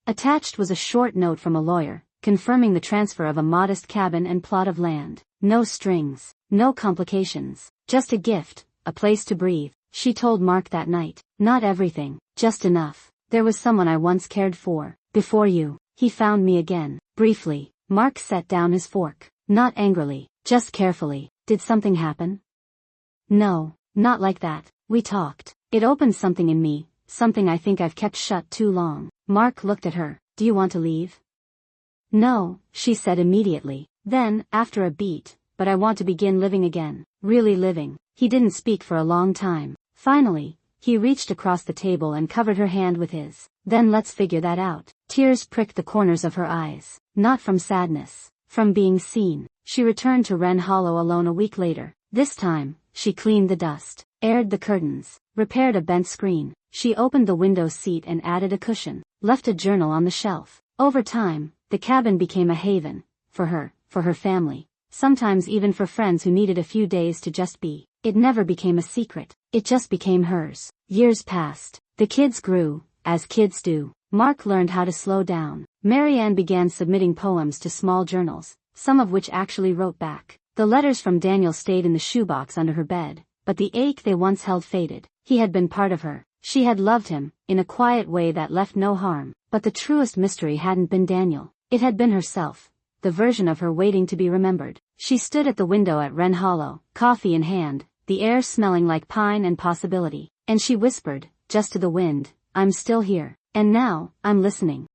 Attached was a short note from a lawyer, confirming the transfer of a modest cabin and plot of land. No strings, no complications, just a gift, a place to breathe. She told Mark that night. Not everything, just enough. There was someone I once cared for. Before you, he found me again. Briefly, Mark set down his fork. Not angrily, just carefully. Did something happen? No, not like that. We talked. It opened something in me, something I think I've kept shut too long. Mark looked at her. Do you want to leave? No, she said immediately. Then, after a beat, but I want to begin living again. Really living. He didn't speak for a long time. Finally, he reached across the table and covered her hand with his. Then let's figure that out. Tears pricked the corners of her eyes. Not from sadness. From being seen. She returned to Wren Hollow alone a week later. This time, she cleaned the dust, aired the curtains, repaired a bent screen. She opened the window seat and added a cushion, left a journal on the shelf. Over time, the cabin became a haven. For her family. Sometimes even for friends who needed a few days to just be. It never became a secret. It just became hers. Years passed. The kids grew, as kids do. Mark learned how to slow down. Marianne began submitting poems to small journals, some of which actually wrote back. The letters from Daniel stayed in the shoebox under her bed, but the ache they once held faded. He had been part of her. She had loved him, in a quiet way that left no harm. But the truest mystery hadn't been Daniel. It had been herself. The version of her waiting to be remembered. She stood at the window at Wren Hollow, coffee in hand, the air smelling like pine and possibility. And she whispered, just to the wind, I'm still here. And now, I'm listening.